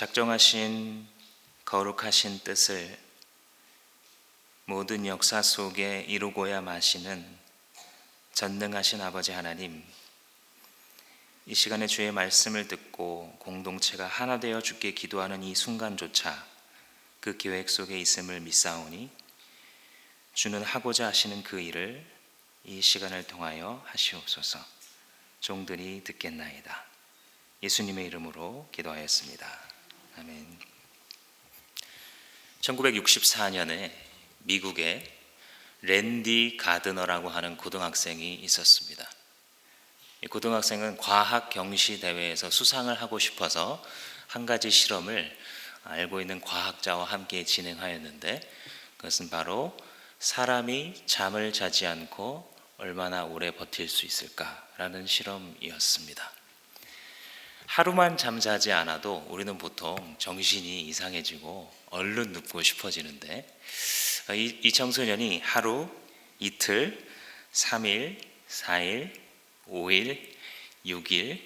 작정하신 거룩하신 뜻을 모든 역사 속에 이루고야 마시는 전능하신 아버지 하나님, 이 시간에 주의 말씀을 듣고 공동체가 하나 되어 주께 기도하는 이 순간조차 그 계획 속에 있음을 믿사오니 주는 하고자 하시는 그 일을 이 시간을 통하여 하시옵소서. 종들이 듣겠나이다. 예수님의 이름으로 기도하였습니다. 아멘. 1964년에 미국에 랜디 가드너라고 하는 고등학생이 있었습니다. 이 고등학생은 과학 경시 대회에서 수상을 하고 싶어서 한 가지 실험을 알고 있는 과학자와 함께 진행하였는데, 그것은 바로 사람이 잠을 자지 않고 얼마나 오래 버틸 수 있을까라는 실험이었습니다. 하루만 잠자지 않아도 우리는 보통 정신이 이상해지고 얼른 눕고 싶어지는데, 이 청소년이 하루, 이틀, 3일, 4일, 5일, 6일,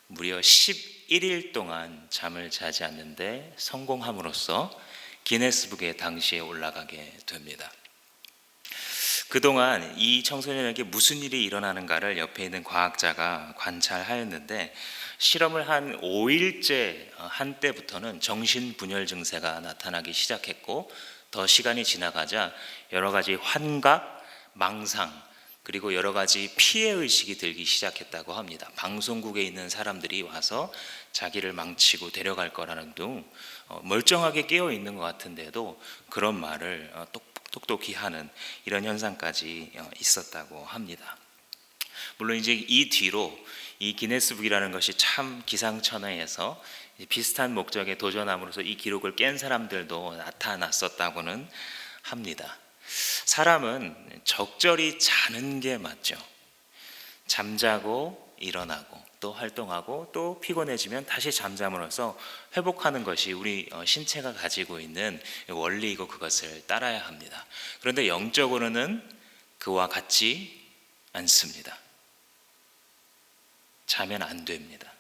무려 11일 동안 잠을 자지 않는데 성공함으로써 기네스북에 당시에 올라가게 됩니다. 그동안 이 청소년에게 무슨 일이 일어나는가를 옆에 있는 과학자가 관찰하였는데, 실험을 한 5일째 한 때부터는 정신분열 증세가 나타나기 시작했고, 더 시간이 지나가자 여러 가지 환각, 망상, 그리고 여러 가지 피해의식이 들기 시작했다고 합니다. 방송국에 있는 사람들이 와서 자기를 망치고 데려갈 거라는 등 멀쩡하게 깨어 있는 것 같은데도 그런 말을 똑똑히 하는 이런 현상까지 있었다고 합니다. 물론 이제 이 뒤로 이 기네스북이라는 것이 참 기상천외해서 비슷한 목적에 도전함으로써 이 기록을 깬 사람들도 나타났었다고는 합니다. 사람은 적절히 자는 게 맞죠. 잠자고 일어나고 또 활동하고 또 피곤해지면 다시 잠잠으로써 회복하는 것이 우리 신체가 가지고 있는 원리이고 그것을 따라야 합니다. 그런데 영적으로는 그와 같지 않습니다. 자면 안 됩니다.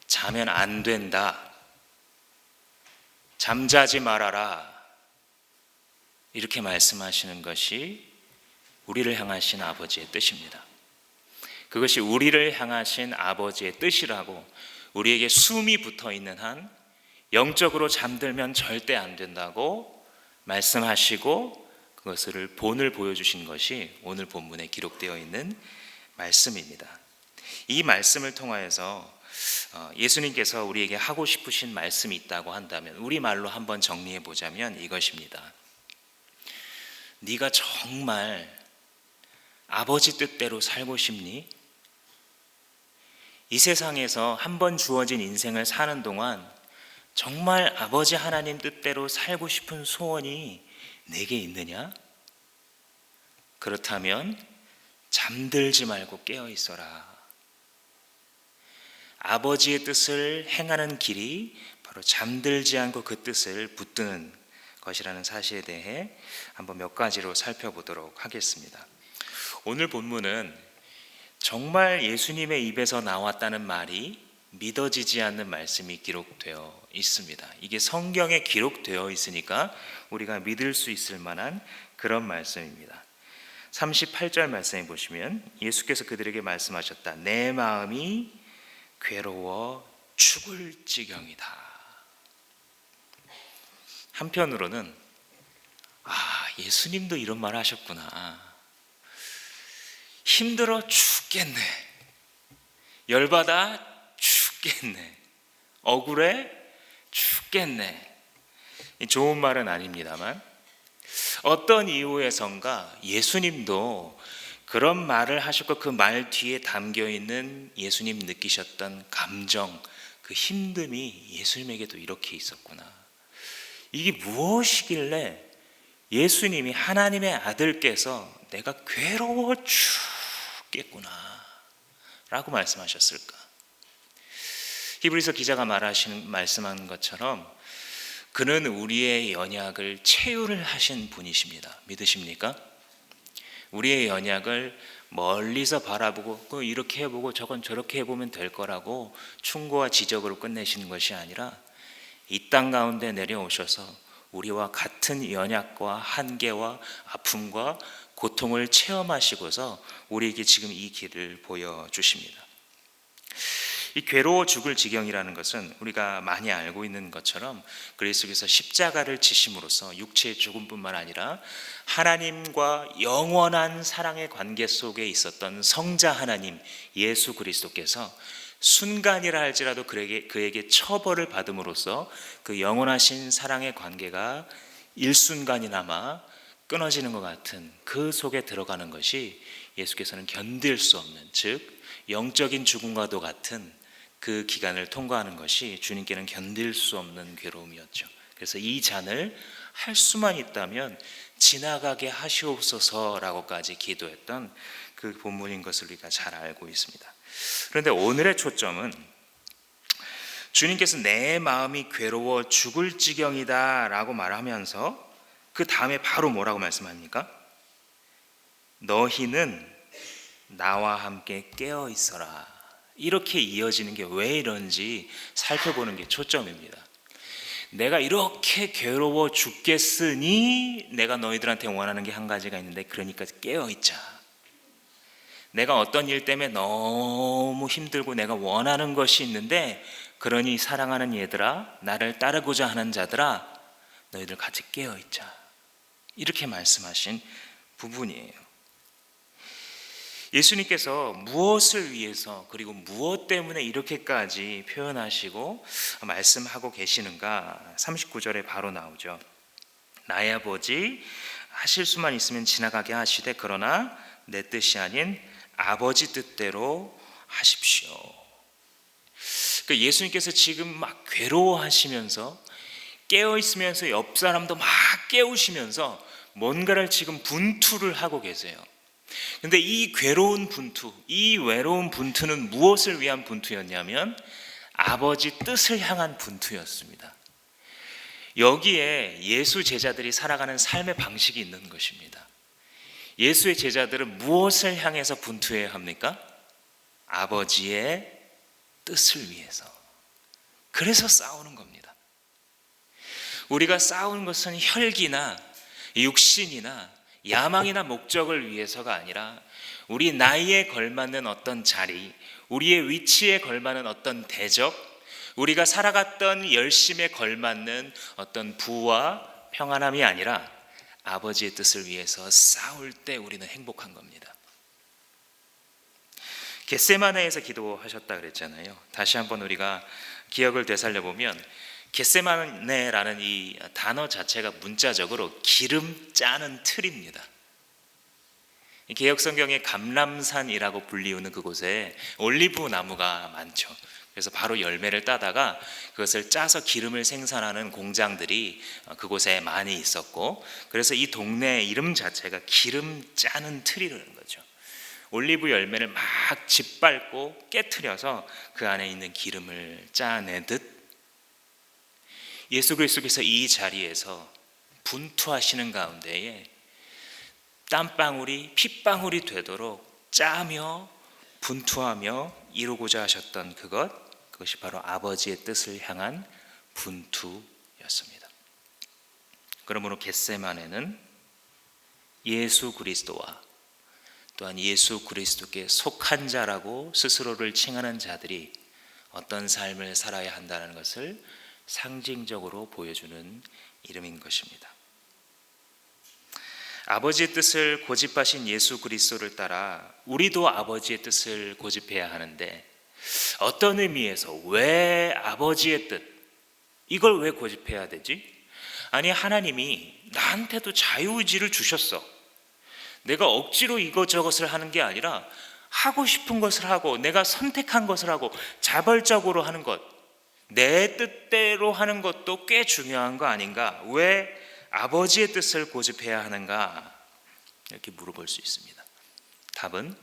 자면 안 된다. 잠자지 말아라. 이렇게 말씀하시는 것이 우리를 향하신 아버지의 뜻입니다. 그것이 우리를 향하신 아버지의 뜻이라고, 우리에게 숨이 붙어 있는 한 영적으로 잠들면 절대 안 된다고 말씀하시고 그것을 본을 보여주신 것이 오늘 본문에 기록되어 있는 말씀입니다. 이 말씀을 통하여서 예수님께서 우리에게 하고 싶으신 말씀이 있다고 한다면 우리말로 한번 정리해 보자면 이것입니다. 네가 정말 아버지 뜻대로 살고 싶니? 이 세상에서 한 번 주어진 인생을 사는 동안 정말 아버지 하나님 뜻대로 살고 싶은 소원이 내게 있느냐? 그렇다면 잠들지 말고 깨어 있어라. 아버지의 뜻을 행하는 길이 바로 잠들지 않고 그 뜻을 붙드는 것이라는 사실에 대해 한번 몇 가지로 살펴보도록 하겠습니다. 오늘 본문은 정말 예수님의 입에서 나왔다는 말이 믿어지지 않는 말씀이 기록되어 있습니다. 이게 성경에 기록되어 있으니까 우리가 믿을 수 있을 만한 그런 말씀입니다. 38절 말씀에 보시면 예수께서 그들에게 말씀하셨다. 내 마음이 괴로워 죽을 지경이다. 한편으로는 예수님도 이런 말 하셨구나. 힘들어 죽겠네. 열받아 죽겠네. 억울해 죽겠네. 좋은 말은 아닙니다만 어떤 이유에선가 예수님도 그런 말을 하셨고 그 말 뒤에 담겨있는 예수님 느끼셨던 감정, 그 힘듦이 예수님에게도 이렇게 있었구나. 이게 무엇이길래 예수님이 하나님의 아들께서 내가 괴로워 죽겠구나 라고 말씀하셨을까? 히브리서 기자가 말씀한 것처럼 그는 우리의 연약을 체휼을 하신 분이십니다. 믿으십니까? 우리의 연약을 멀리서 바라보고 이렇게 해보고 저건 저렇게 해보면 될 거라고 충고와 지적으로 끝내시는 것이 아니라 이 땅 가운데 내려오셔서 우리와 같은 연약과 한계와 아픔과 고통을 체험하시고서 우리에게 지금 이 길을 보여주십니다. 이 괴로워 죽을 지경이라는 것은 우리가 많이 알고 있는 것처럼 그리스도께서 십자가를 지심으로써 육체의 죽음뿐만 아니라 하나님과 영원한 사랑의 관계 속에 있었던 성자 하나님 예수 그리스도께서 순간이라 할지라도 그에게 처벌을 받음으로써 그 영원하신 사랑의 관계가 일순간이나마 끊어지는 것 같은 그 속에 들어가는 것이 예수께서는 견딜 수 없는, 즉 영적인 죽음과도 같은 그 기간을 통과하는 것이 주님께는 견딜 수 없는 괴로움이었죠. 그래서 이 잔을 할 수만 있다면 지나가게 하시옵소서라고까지 기도했던 그 본문인 것을 우리가 잘 알고 있습니다. 그런데 오늘의 초점은 주님께서 내 마음이 괴로워 죽을 지경이다 라고 말하면서 그 다음에 바로 뭐라고 말씀합니까? 너희는 나와 함께 깨어 있어라. 이렇게 이어지는 게 왜 이런지 살펴보는 게 초점입니다. 내가 이렇게 괴로워 죽겠으니 내가 너희들한테 원하는 게 한 가지가 있는데, 그러니까 깨어 있자. 내가 어떤 일 때문에 너무 힘들고 내가 원하는 것이 있는데, 그러니 사랑하는 얘들아, 나를 따르고자 하는 자들아, 너희들 같이 깨어 있자. 이렇게 말씀하신 부분이에요. 예수님께서 무엇을 위해서 그리고 무엇 때문에 이렇게까지 표현하시고 말씀하고 계시는가? 39절에 바로 나오죠. 나의 아버지 하실 수만 있으면 지나가게 하시되 그러나 내 뜻이 아닌 아버지 뜻대로 하십시오. 그러니까 예수님께서 지금 막 괴로워하시면서 깨어있으면서 옆 사람도 막 깨우시면서 뭔가를 지금 분투를 하고 계세요. 근데 이 괴로운 분투, 이 외로운 분투는 무엇을 위한 분투였냐면 아버지 뜻을 향한 분투였습니다. 여기에 예수 제자들이 살아가는 삶의 방식이 있는 것입니다. 예수의 제자들은 무엇을 향해서 분투해야 합니까? 아버지의 뜻을 위해서. 그래서 싸우는 겁니다. 우리가 싸우는 것은 혈기나 육신이나 야망이나 목적을 위해서가 아니라 우리 나이에 걸맞는 어떤 자리, 우리의 위치에 걸맞는 어떤 대적, 우리가 살아갔던 열심에 걸맞는 어떤 부와 평안함이 아니라 아버지의 뜻을 위해서 싸울 때 우리는 행복한 겁니다. 겟세마네에서 기도하셨다 그랬잖아요. 다시 한번 우리가 기억을 되살려 보면 겟세마네라는 이 단어 자체가 문자적으로 기름 짜는 틀입니다. 개역성경에 감람산이라고 불리우는 그곳에 올리브 나무가 많죠. 그래서 바로 열매를 따다가 그것을 짜서 기름을 생산하는 공장들이 그곳에 많이 있었고, 그래서 이 동네 이름 자체가 기름 짜는 틀이라는 거죠. 올리브 열매를 막 짓밟고 깨트려서 그 안에 있는 기름을 짜내듯 예수 그리스도께서 이 자리에서 분투하시는 가운데에 땀방울이 핏방울이 되도록 짜며 분투하며 이루고자 하셨던 그것이 바로 아버지의 뜻을 향한 분투였습니다. 그러므로 겟세마네는 예수 그리스도와 또한 예수 그리스도께 속한 자라고 스스로를 칭하는 자들이 어떤 삶을 살아야 한다는 것을 상징적으로 보여주는 이름인 것입니다. 아버지의 뜻을 고집하신 예수 그리스도를 따라 우리도 아버지의 뜻을 고집해야 하는데, 어떤 의미에서 왜 아버지의 뜻, 이걸 왜 고집해야 되지? 아니, 하나님이 나한테도 자유의지를 주셨어. 내가 억지로 이것저것을 하는 게 아니라 하고 싶은 것을 하고 내가 선택한 것을 하고 자발적으로 하는 것, 내 뜻대로 하는 것도 꽤 중요한 거 아닌가? 왜 아버지의 뜻을 고집해야 하는가? 이렇게 물어볼 수 있습니다. 답은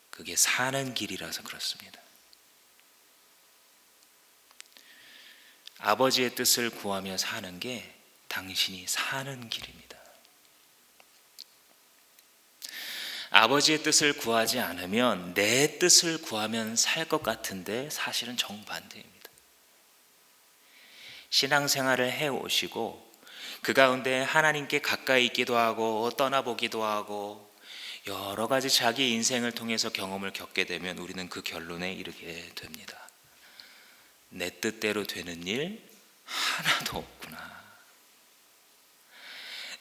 그게 사는 길이라서 그렇습니다. 아버지의 뜻을 구하며 사는 게 당신이 사는 길입니다. 아버지의 뜻을 구하지 않으면 내 뜻을 구하면 살 것 같은데 사실은 정반대입니다. 신앙생활을 해오시고 그 가운데 하나님께 가까이 있기도 하고 떠나보기도 하고 여러 가지 자기 인생을 통해서 경험을 겪게 되면 우리는 그 결론에 이르게 됩니다. 내 뜻대로 되는 일 하나도 없구나.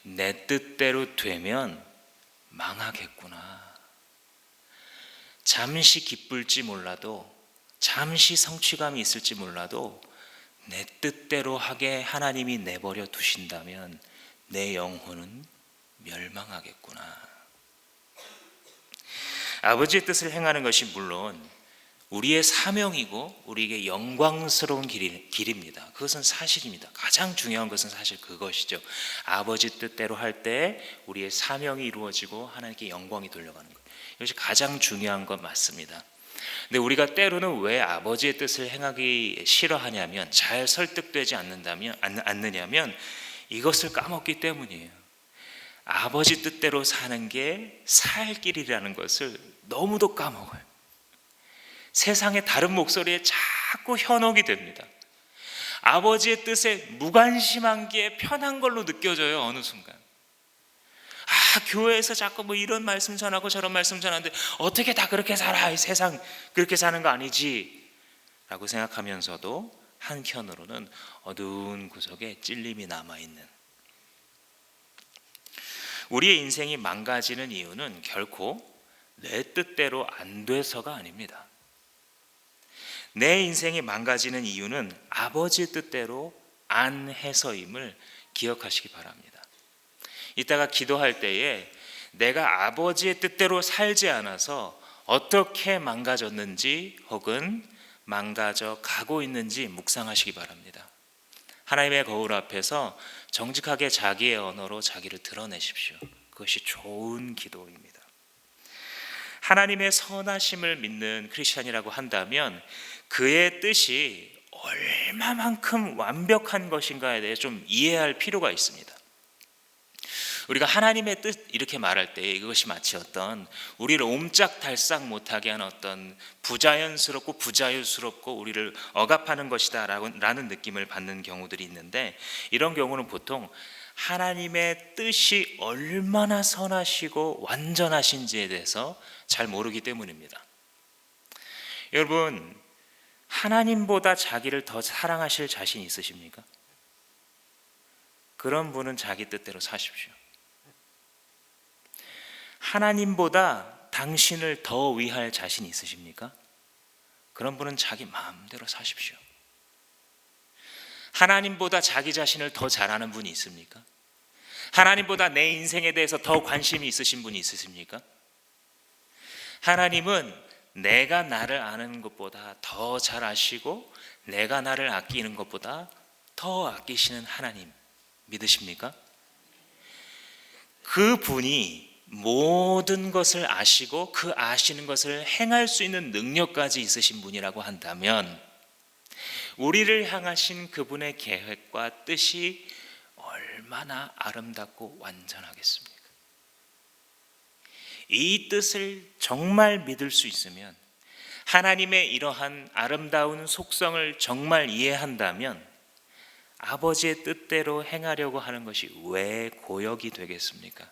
내 뜻대로 되면 망하겠구나. 잠시 기쁠지 몰라도, 잠시 성취감이 있을지 몰라도 내 뜻대로 하게 하나님이 내버려 두신다면 내 영혼은 멸망하겠구나. 아버지의 뜻을 행하는 것이 물론 우리의 사명이고 우리에게 영광스러운 길입니다. 그것은 사실입니다. 가장 중요한 것은 사실 그것이죠. 아버지 뜻대로 할 때 우리의 사명이 이루어지고 하나님께 영광이 돌려가는 것, 이것이 가장 중요한 것 맞습니다. 근데 우리가 때로는 왜 아버지의 뜻을 행하기 싫어하냐면, 잘 설득되지 않느냐면 이것을 까먹기 때문이에요. 아버지 뜻대로 사는 게 살 길이라는 것을 너무도 까먹어요. 세상의 다른 목소리에 자꾸 현혹이 됩니다. 아버지의 뜻에 무관심한 게 편한 걸로 느껴져요. 어느 순간 교회에서 자꾸 뭐 이런 말씀 전하고 저런 말씀 전하는데 어떻게 다 그렇게 살아? 이 세상 그렇게 사는 거 아니지? 라고 생각하면서도 한켠으로는 어두운 구석에 찔림이 남아있는, 우리의 인생이 망가지는 이유는 결코 내 뜻대로 안 돼서가 아닙니다. 내 인생이 망가지는 이유는 아버지의 뜻대로 안 해서임을 기억하시기 바랍니다. 이따가 기도할 때에 내가 아버지의 뜻대로 살지 않아서 어떻게 망가졌는지 혹은 망가져 가고 있는지 묵상하시기 바랍니다. 하나님의 거울 앞에서 정직하게 자기의 언어로 자기를 드러내십시오. 그것이 좋은 기도입니다. 하나님의 선하심을 믿는 크리스찬이라고 한다면 그의 뜻이 얼마만큼 완벽한 것인가에 대해 좀 이해할 필요가 있습니다. 우리가 하나님의 뜻 이렇게 말할 때 이것이 마치 어떤 우리를 옴짝달싹 못하게 하는 어떤 부자연스럽고 부자유스럽고 우리를 억압하는 것이다 라는 느낌을 받는 경우들이 있는데, 이런 경우는 보통 하나님의 뜻이 얼마나 선하시고 완전하신지에 대해서 잘 모르기 때문입니다. 여러분, 하나님보다 자기를 더 사랑하실 자신 있으십니까? 그런 분은 자기 뜻대로 사십시오. 하나님보다 당신을 더 위할 자신 있으십니까? 그런 분은 자기 마음대로 사십시오. 하나님보다 자기 자신을 더 잘 아는 분이 있습니까? 하나님보다 내 인생에 대해서 더 관심이 있으신 분이 있으십니까? 하나님은 내가 나를 아는 것보다 더 잘 아시고 내가 나를 아끼는 것보다 더 아끼시는 하나님 믿으십니까? 그 분이 모든 것을 아시고 그 아시는 것을 행할 수 있는 능력까지 있으신 분이라고 한다면 우리를 향하신 그분의 계획과 뜻이 얼마나 아름답고 완전하겠습니까? 이 뜻을 정말 믿을 수 있으면, 하나님의 이러한 아름다운 속성을 정말 이해한다면 아버지의 뜻대로 행하려고 하는 것이 왜 고역이 되겠습니까?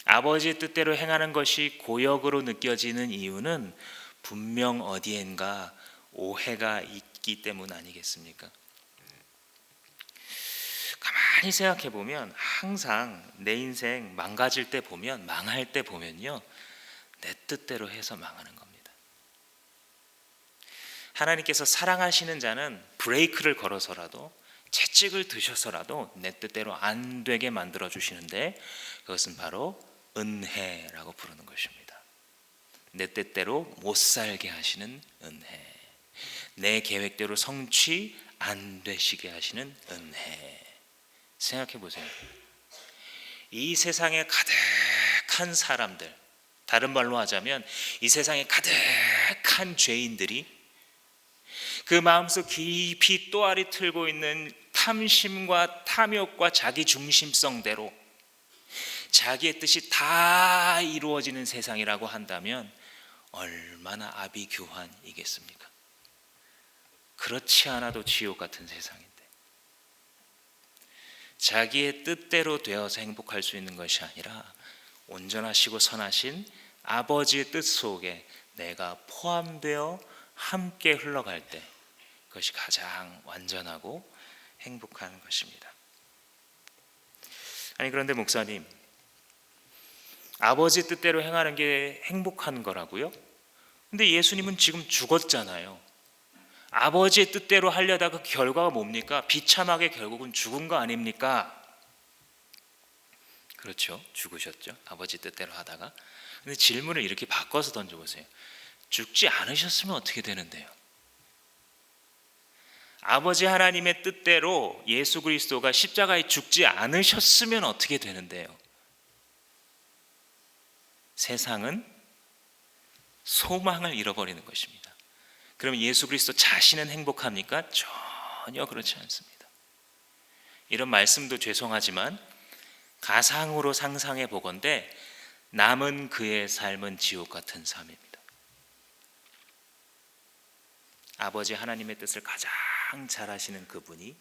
아버지의 뜻대로 행하는 것이 고역으로 느껴지는 이유는 분명 어디엔가 오해가 있기 때문 아니겠습니까? 가만히 생각해 보면 항상 내 인생 망가질 때 보면, 망할 때 보면요, 내 뜻대로 해서 망하는 겁니다. 하나님께서 사랑하시는 자는 브레이크를 걸어서라도, 채찍을 드셔서라도 내 뜻대로 안 되게 만들어 주시는데, 그것은 바로 은혜라고 부르는 것입니다. 내 뜻대로 못 살게 하시는 은혜, 내 계획대로 성취 안 되시게 하시는 은혜. 생각해 보세요. 이 세상에 가득한 사람들, 다른 말로 하자면 이 세상에 가득한 죄인들이 그 마음속 깊이 또아리 틀고 있는 탐심과 탐욕과 자기 중심성대로 자기의 뜻이 다 이루어지는 세상이라고 한다면 얼마나 아비규환이겠습니까? 그렇지 않아도 지옥 같은 세상인데, 자기의 뜻대로 되어서 행복할 수 있는 것이 아니라 온전하시고 선하신 아버지의 뜻 속에 내가 포함되어 함께 흘러갈 때 그것이 가장 완전하고 행복한 것입니다. 아니, 그런데 목사님, 아버지 뜻대로 행하는 게 행복한 거라고요? 근데 예수님은 지금 죽었잖아요. 아버지의 뜻대로 하려다 그 결과가 뭡니까? 비참하게 결국은 죽은 거 아닙니까? 그렇죠, 죽으셨죠, 아버지 뜻대로 하다가. 근데 질문을 이렇게 바꿔서 던져보세요. 죽지 않으셨으면 어떻게 되는데요? 아버지 하나님의 뜻대로 예수 그리스도가 십자가에 죽지 않으셨으면 어떻게 되는데요? 세상은 소망을 잃어버리는 것입니다. 그럼 예수 그리스도 자신은 행복합니까? 전혀 그렇지 않습니다. 이런 말씀도 죄송하지만 가상으로 상상해 보건대 남은 그의 삶은 지옥 같은 삶입니다. 아버지 하나님의 뜻을 가장 잘 아시는 그분이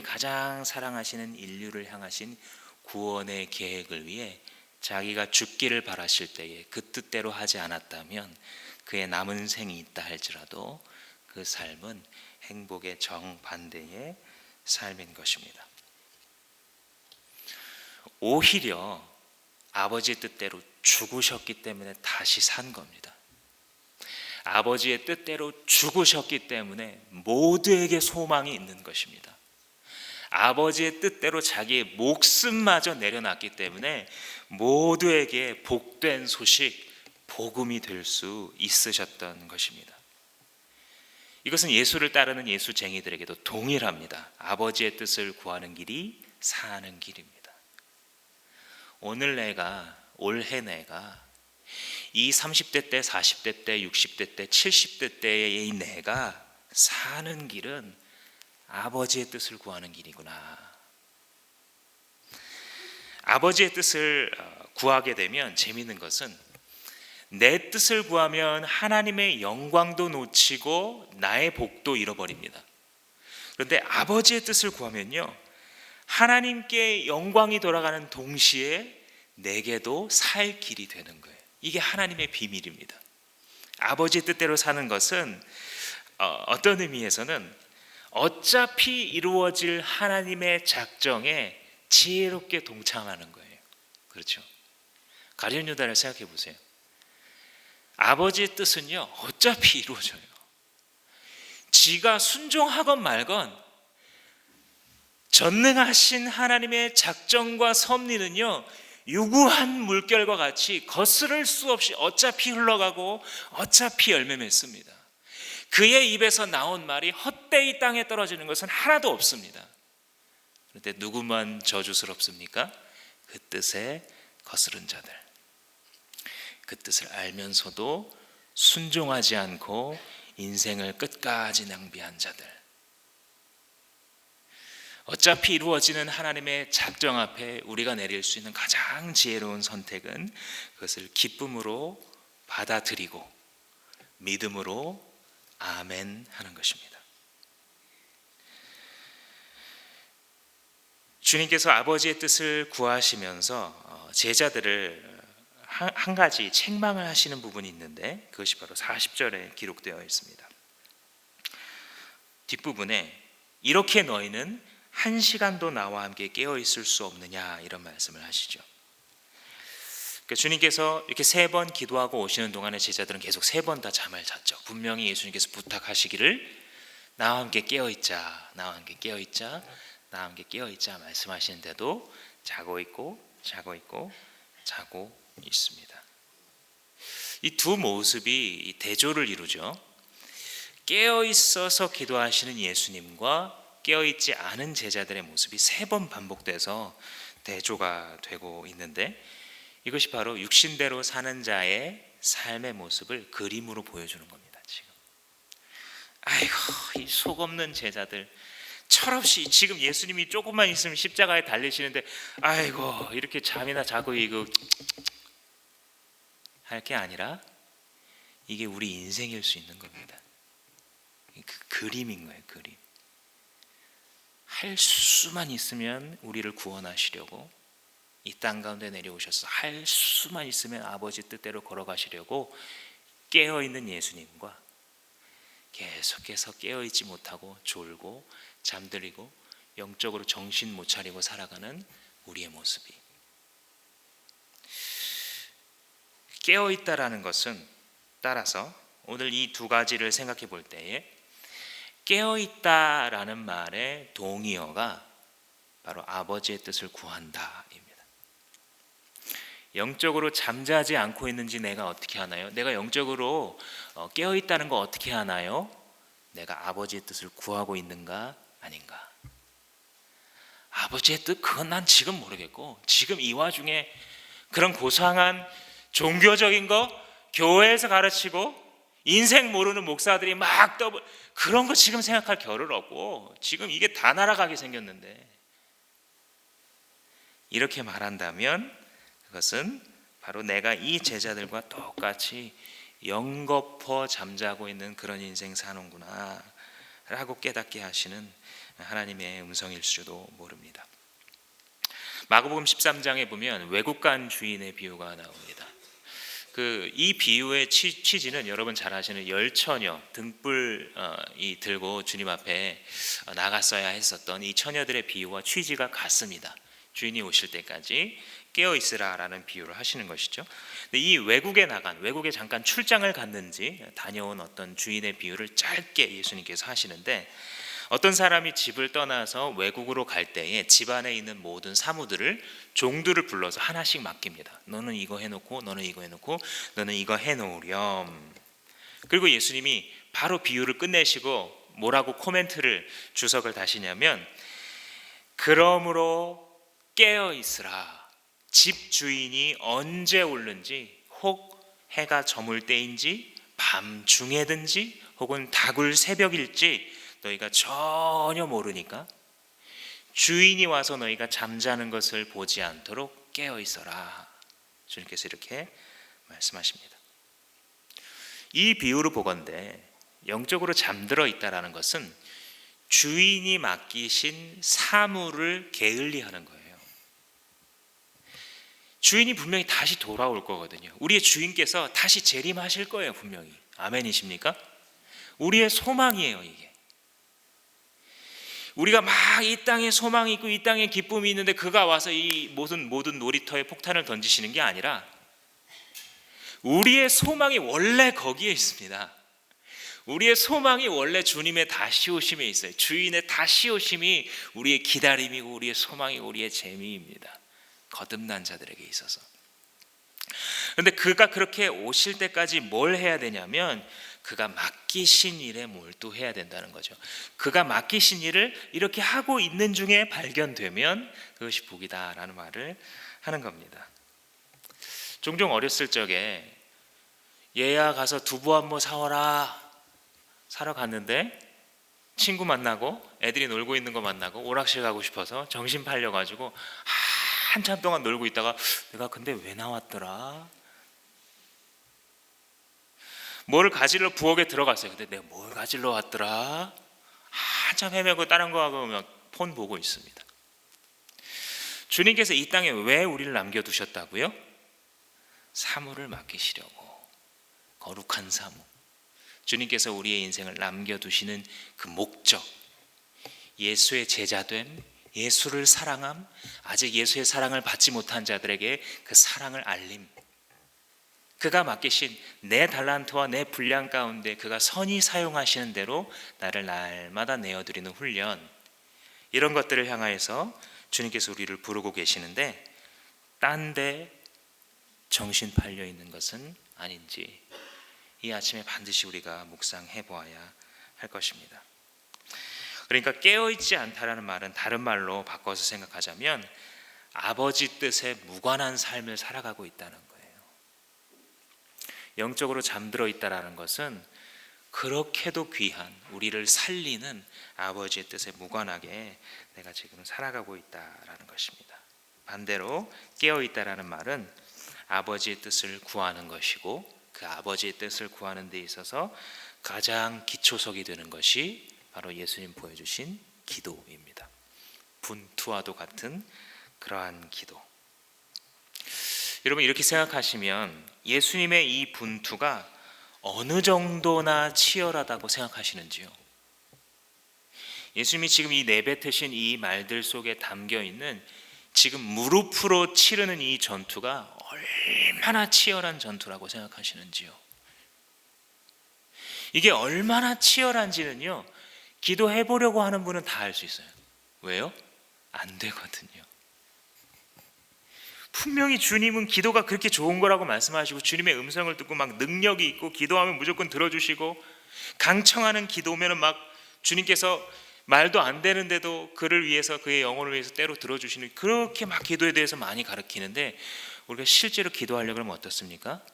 가장 사랑하시는 인류를 향하신 구원의 계획을 위해 자기가 죽기를 바라실 때에 그 뜻대로 하지 않았다면 그의 남은 생이 있다 할지라도 그 삶은 행복의 정반대의 삶인 것입니다. 오히려 아버지의 뜻대로 죽으셨기 때문에 다시 산 겁니다. 아버지의 뜻대로 죽으셨기 때문에 모두에게 소망이 있는 것입니다. 아버지의 뜻대로 자기의 목숨마저 내려놨기 때문에 모두에게 복된 소식, 복음이 될 수 있으셨던 것입니다. 이것은 예수를 따르는 예수쟁이들에게도 동일합니다. 아버지의 뜻을 구하는 길이 사는 길입니다. 올해 내가 이 30대 때, 40대 때, 60대 때, 70대 때의 이 내가 사는 길은 아버지의 뜻을 구하는 길이구나. 아버지의 뜻을 구하게 되면 재미있는 것은 내 뜻을 구하면 하나님의 영광도 놓치고 나의 복도 잃어버립니다. 그런데 아버지의 뜻을 구하면요, 하나님께 영광이 돌아가는 동시에 내게도 살 길이 되는 거예요. 이게 하나님의 비밀입니다. 아버지의 뜻대로 사는 것은 어떤 의미에서는 어차피 이루어질 하나님의 작정에 지혜롭게 동참하는 거예요. 그렇죠? 가룟 유다를 생각해 보세요. 아버지의 뜻은요, 어차피 이루어져요. 지가 순종하건 말건 전능하신 하나님의 작정과 섭리는요, 유구한 물결과 같이 거스를 수 없이 어차피 흘러가고 어차피 열매 맺습니다. 그의 입에서 나온 말이 헛되이 땅에 떨어지는 것은 하나도 없습니다. 그런데 누구만 저주스럽습니까? 그 뜻에 거스른 자들, 그 뜻을 알면서도 순종하지 않고 인생을 끝까지 낭비한 자들. 어차피 이루어지는 하나님의 작정 앞에 우리가 내릴 수 있는 가장 지혜로운 선택은 그것을 기쁨으로 받아들이고 믿음으로 아멘 하는 것입니다. 주님께서 아버지의 뜻을 구하시면서 제자들을 한 가지 책망을 하시는 부분이 있는데 그것이 바로 40절에 기록되어 있습니다. 뒷부분에 이렇게 너희는 한 시간도 나와 함께 깨어 있을 수 없느냐, 이런 말씀을 하시죠. 그러니까 주님께서 이렇게 3번 기도하고 오시는 동안에 제자들은 계속 3번 다 잠을 잤죠. 분명히 예수님께서 부탁하시기를 나와 함께 깨어 있자, 나와 함께 깨어 있자, 나와 함께 깨어 있자 말씀하시는데도 자고 있고 자고 있고 자고 있습니다. 이 두 모습이 대조를 이루죠. 깨어 있어서 기도하시는 예수님과 깨어있지 않은 제자들의 모습이 3번 반복돼서 대조가 되고 있는데 이것이 바로 육신대로 사는 자의 삶의 모습을 그림으로 보여주는 겁니다. 지금 아이고, 이 속 없는 제자들, 철없이 지금 예수님이 조금만 있으면 십자가에 달리시는데 아이고 이렇게 잠이나 자고 이거 할 게 아니라 이게 우리 인생일 수 있는 겁니다. 그 그림인 거예요. 그림. 할 수만 있으면 우리를 구원하시려고 이 땅 가운데 내려오셔서 할 수만 있으면 아버지 뜻대로 걸어가시려고 깨어있는 예수님과 계속해서 깨어있지 못하고 졸고 잠들이고 영적으로 정신 못 차리고 살아가는 우리의 모습이, 깨어있다라는 것은 따라서 오늘 이 두 가지를 생각해 볼 때에 깨어있다라는 말의 동의어가 바로 아버지의 뜻을 구한다입니다. 영적으로 잠자지 않고 있는지 내가 어떻게 하나요? 내가 영적으로 깨어있다는 거 어떻게 하나요? 내가 아버지의 뜻을 구하고 있는가 아닌가. 아버지의 뜻 그건 난 지금 모르겠고, 지금 이 와중에 그런 고상한 종교적인 거 교회에서 가르치고 인생 모르는 목사들이 막 그런 거 지금 생각할 겨를 없고, 지금 이게 다 날아가게 생겼는데, 이렇게 말한다면 그것은 바로 내가 이 제자들과 똑같이 영겁어 잠자고 있는 그런 인생 사는구나 라고 깨닫게 하시는 하나님의 음성일 수도 모릅니다. 마가복음 13장에 보면 외국간 주인의 비유가 나옵니다. 이 비유의 취지는 여러분 잘 아시는 열처녀, 등불이 들고 주님 앞에 나갔어야 했었던 이 처녀들의 비유와 취지가 같습니다. 주인이 오실 때까지 깨어 있으라라는 비유를 하시는 것이죠. 근데 이 외국에 잠깐 출장을 갔는지 다녀온 어떤 주인의 비유를 짧게 예수님께서 하시는데, 어떤 사람이 집을 떠나서 외국으로 갈 때에 집 안에 있는 모든 사무들을 종들을 불러서 하나씩 맡깁니다. 너는 이거 해놓고, 너는 이거 해놓고, 너는 이거 해놓으렴. 그리고 예수님이 바로 비유를 끝내시고 뭐라고 코멘트를 주석을 다시냐면, 그러므로 깨어 있으라. 집 주인이 언제 오는지, 혹 해가 저물 때인지 밤중에든지 혹은 다굴 새벽일지 너희가 전혀 모르니까 주인이 와서 너희가 잠자는 것을 보지 않도록 깨어 있어라. 주님께서 이렇게 말씀하십니다. 이 비유를 보건대 영적으로 잠들어 있다라는 것은 주인이 맡기신 사물을 게을리하는 거예요. 주인이 분명히 다시 돌아올 거거든요. 우리의 주인께서 다시 재림하실 거예요, 분명히. 아멘이십니까? 우리의 소망이에요, 이게. 우리가 막 이 땅에 소망이 있고 이 땅에 기쁨이 있는데 그가 와서 이 모든 놀이터에 폭탄을 던지시는 게 아니라, 우리의 소망이 원래 거기에 있습니다. 우리의 소망이 원래 주님의 다시 오심에 있어요. 주인의 다시 오심이 우리의 기다림이고 우리의 소망이고 우리의 재미입니다. 거듭난 자들에게 있어서. 그런데 그가 그렇게 오실 때까지 뭘 해야 되냐면, 그가 맡기신 일에 몰두해야 된다는 거죠. 그가 맡기신 일을 이렇게 하고 있는 중에 발견되면 그것이 복이다라는 말을 하는 겁니다. 종종 어렸을 적에 얘야 가서 두부 한 모 사와라 사러 갔는데, 친구 만나고 애들이 놀고 있는 거 만나고 오락실 가고 싶어서 정신 팔려가지고 한참 동안 놀고 있다가 내가 근데 왜 나왔더라? 뭘 가지러 부엌에 들어갔어요. 근데 내가 뭘 가지러 왔더라? 한참 헤매고 다른 거 하고 폰 보고 있습니다. 주님께서 이 땅에 왜 우리를 남겨두셨다고요? 사물을 맡기시려고. 거룩한 사무. 주님께서 우리의 인생을 남겨두시는 그 목적, 예수의 제자됨, 예수를 사랑함, 아직 예수의 사랑을 받지 못한 자들에게 그 사랑을 알림, 그가 맡기신 내 달란트와 내 분량 가운데 그가 선히 사용하시는 대로 나를 날마다 내어드리는 훈련, 이런 것들을 향하여서 주님께서 우리를 부르고 계시는데, 딴 데 정신 팔려 있는 것은 아닌지 이 아침에 반드시 우리가 묵상해 보아야 할 것입니다. 그러니까 깨어있지 않다라는 말은 다른 말로 바꿔서 생각하자면 아버지 뜻에 무관한 삶을 살아가고 있다는 거예요. 영적으로 잠들어 있다라는 것은 그렇게도 귀한 우리를 살리는 아버지의 뜻에 무관하게 내가 지금 살아가고 있다라는 것입니다. 반대로 깨어있다라는 말은 아버지의 뜻을 구하는 것이고, 그 아버지의 뜻을 구하는 데 있어서 가장 기초석이 되는 것이 바로 예수님 보여주신 기도입니다. 분투와도 같은 그러한 기도. 여러분, 이렇게 생각하시면 예수님의 이 분투가 어느 정도나 치열하다고 생각하시는지요? 예수님이 지금 이 내뱉으신 이 말들 속에 담겨 있는 지금 무릎으로 치르는 이 전투가 얼마나 치열한 전투라고 생각하시는지요? 이게 얼마나 치열한지는요, 기도해 보려고 하는 분은 다 알 수 있어요. 왜요? 안 되거든요. 분명히 주님은 기도가 그렇게 좋은 거라고 말씀하시고, 주님의 음성을 듣고 막 능력이 있고, 기도하면 무조건 들어주시고, 강청하는 기도면은 막 주님께서 말도 안 되는데도 그를 위해서, 그의 영혼을 위해서 때로 들어주시는, 그렇게 막 기도에 대해서 많이 가르치는데, 우리가 실제로 기도하려고 하면 어떻습니까?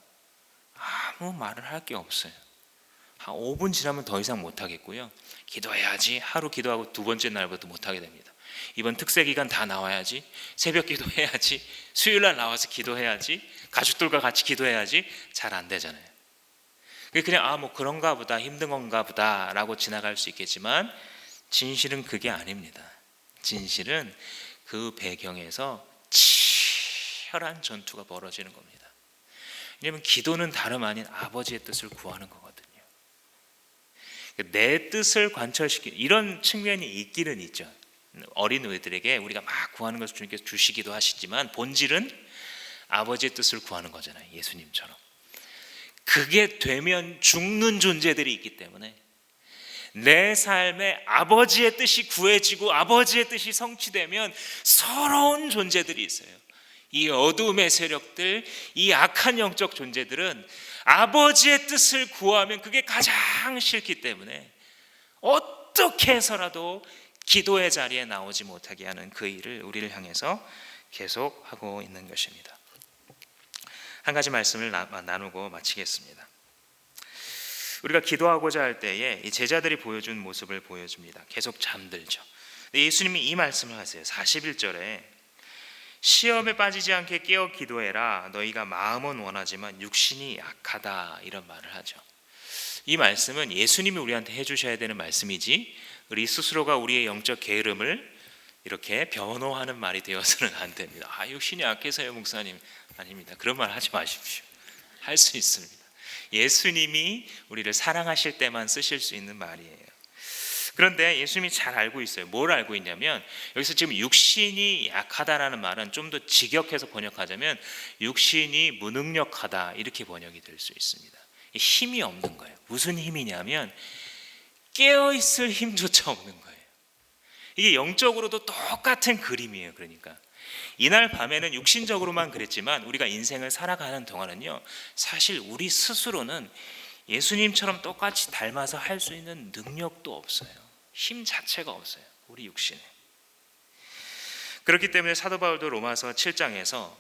아무 말을 할 게 없어요. 한 5분 지나면 더 이상 못 하겠고요. 기도해야지. 하루 기도하고 두 번째 날부터 못 하게 됩니다. 이번 특세 기간 다 나와야지. 새벽 기도해야지. 수요일 날 나와서 기도해야지. 가족들과 같이 기도해야지. 잘 안 되잖아요. 그냥 뭐 그런가 보다, 힘든 건가 보다라고 지나갈 수 있겠지만, 진실은 그게 아닙니다. 진실은 그 배경에서 치열한 전투가 벌어지는 겁니다. 왜냐하면 기도는 다름 아닌 아버지의 뜻을 구하는 거거든요. 내 뜻을 관철시키는 이런 측면이 있기는 있죠. 어린 우리들에게 우리가 막 구하는 것을 주님께서 주시기도 하시지만, 본질은 아버지의 뜻을 구하는 거잖아요. 예수님처럼. 그게 되면 죽는 존재들이 있기 때문에, 내 삶에 아버지의 뜻이 구해지고 아버지의 뜻이 성취되면 서러운 존재들이 있어요. 이 어둠의 세력들, 이 악한 영적 존재들은 아버지의 뜻을 구하면 그게 가장 싫기 때문에 어떻게 해서라도 기도의 자리에 나오지 못하게 하는 그 일을 우리를 향해서 계속하고 있는 것입니다. 한 가지 말씀을 나누고 마치겠습니다. 우리가 기도하고자 할 때에 이 제자들이 보여준 모습을 보여줍니다. 계속 잠들죠. 예수님이 이 말씀을 하세요. 41절에 시험에 빠지지 않게 깨어 기도해라. 너희가 마음은 원하지만 육신이 약하다. 이런 말을 하죠. 이 말씀은 예수님이 우리한테 해주셔야 되는 말씀이지, 우리 스스로가 우리의 영적 게으름을 이렇게 변호하는 말이 되어서는 안 됩니다. 육신이 약해서요 목사님. 아닙니다. 그런 말 하지 마십시오. 할 수 있습니다. 예수님이 우리를 사랑하실 때만 쓰실 수 있는 말이에요. 그런데 예수님이 잘 알고 있어요. 뭘 알고 있냐면, 여기서 지금 육신이 약하다라는 말은 좀 더 직역해서 번역하자면 육신이 무능력하다, 이렇게 번역이 될 수 있습니다. 힘이 없는 거예요. 무슨 힘이냐면 깨어있을 힘조차 없는 거예요. 이게 영적으로도 똑같은 그림이에요. 그러니까 이날 밤에는 육신적으로만 그랬지만, 우리가 인생을 살아가는 동안은요, 사실 우리 스스로는 예수님처럼 똑같이 닮아서 할 수 있는 능력도 없어요. 힘 자체가 없어요. 우리 육신에. 그렇기 때문에 사도 바울도 로마서 7장에서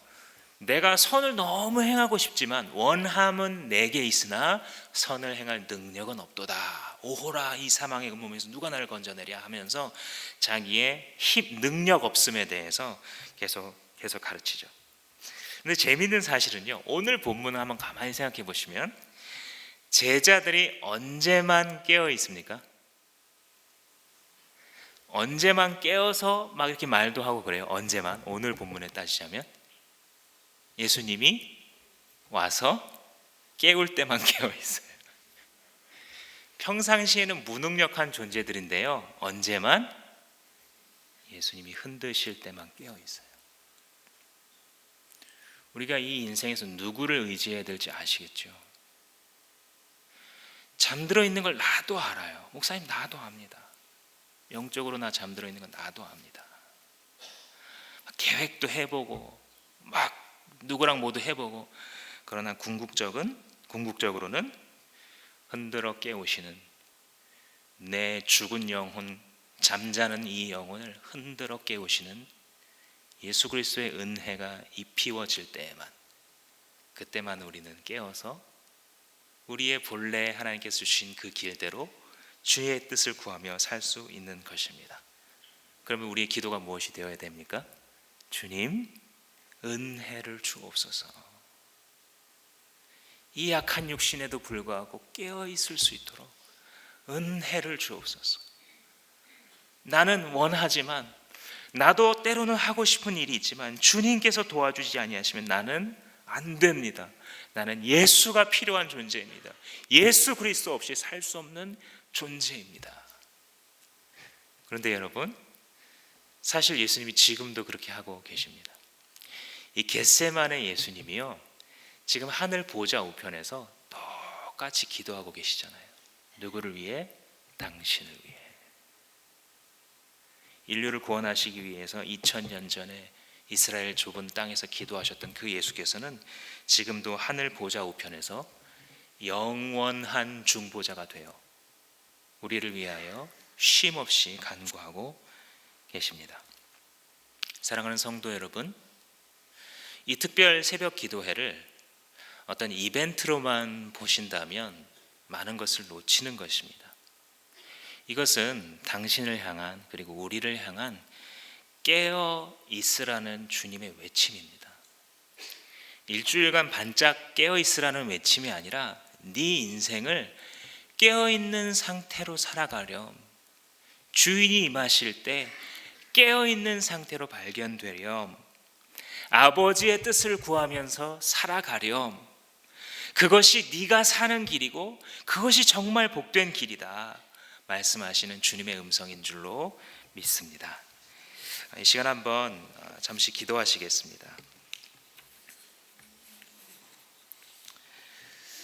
내가 선을 너무 행하고 싶지만 원함은 내게 있으나 선을 행할 능력은 없도다. 오호라 이 사망의 몸에서 누가 나를 건져내랴 하면서 자기의 능력 없음에 대해서 계속 가르치죠. 근데 재미있는 사실은요, 오늘 본문을 한번 가만히 생각해 보시면 제자들이 언제만 깨어 있습니까? 언제만 깨어서 막 이렇게 말도 하고 그래요? 언제만? 오늘 본문에 따지자면 예수님이 와서 깨울 때만 깨어 있어요. 평상시에는 무능력한 존재들인데요, 언제만? 예수님이 흔드실 때만 깨어 있어요. 우리가 이 인생에서 누구를 의지해야 될지 아시겠죠? 잠들어 있는 걸 나도 알아요. 목사님, 나도 압니다. 영적으로 나 잠들어 있는 건 나도 압니다. 계획도 해보고 막 누구랑 모두 해보고, 그러나 궁극적으로는 흔들어 깨우시는, 내 죽은 영혼, 잠자는 이 영혼을 흔들어 깨우시는 예수 그리스도의 은혜가 입히워질 때에만, 그때만 우리는 깨어서 우리의 본래 하나님께서 주신 그 길대로 주의 뜻을 구하며 살 수 있는 것입니다. 그러면 우리의 기도가 무엇이 되어야 됩니까? 주님, 은혜를 주옵소서. 이 약한 육신에도 불구하고 깨어 있을 수 있도록 은혜를 주옵소서. 나는 원하지만, 나도 때로는 하고 싶은 일이 있지만 주님께서 도와주지 아니하시면 나는 안 됩니다. 나는 예수가 필요한 존재입니다. 예수 그리스도 없이 살 수 없는 존재입니다. 그런데 여러분, 사실 예수님이 지금도 그렇게 하고 계십니다. 이 겟세마네 예수님이요, 지금 하늘 보좌 우편에서 똑같이 기도하고 계시잖아요. 누구를 위해? 당신을 위해. 인류를 구원하시기 위해서 2000년 전에 이스라엘 좁은 땅에서 기도하셨던 그 예수께서는 지금도 하늘 보좌 우편에서 영원한 중보자가 되어 우리를 위하여 쉼없이 간구하고 계십니다. 사랑하는 성도 여러분, 이 특별 새벽 기도회를 어떤 이벤트로만 보신다면 많은 것을 놓치는 것입니다. 이것은 당신을 향한, 그리고 우리를 향한 깨어 있으라는 주님의 외침입니다. 일주일간 반짝 깨어 있으라는 외침이 아니라 네 인생을 깨어 있는 상태로 살아가렴, 주인이 임하실 때 깨어 있는 상태로 발견되렴, 아버지의 뜻을 구하면서 살아가렴, 그것이 네가 사는 길이고 그것이 정말 복된 길이다 말씀하시는 주님의 음성인 줄로 믿습니다. 이 시간 한번 잠시 기도하시겠습니다.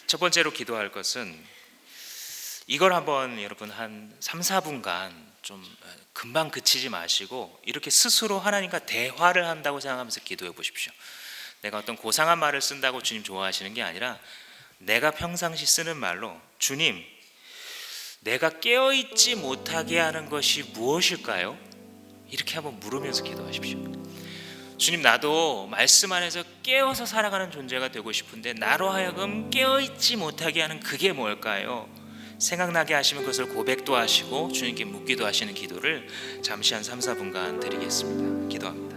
첫 번째로 기도할 것은 이걸 한번 여러분 한 3, 4분간 좀 금방 그치지 마시고 이렇게 스스로 하나님과 대화를 한다고 생각하면서 기도해 보십시오. 내가 어떤 고상한 말을 쓴다고 주님 좋아하시는 게 아니라 내가 평상시 쓰는 말로, 주님, 내가 깨어있지 못하게 하는 것이 무엇일까요? 이렇게 한번 물으면서 기도하십시오. 주님, 나도 말씀 안에서 깨어서 살아가는 존재가 되고 싶은데 나로 하여금 깨어있지 못하게 하는 그게 뭘까요? 생각나게 하시면 그것을 고백도 하시고 주님께 묻기도 하시는 기도를 잠시 한 3, 4분간 드리겠습니다. 기도합니다.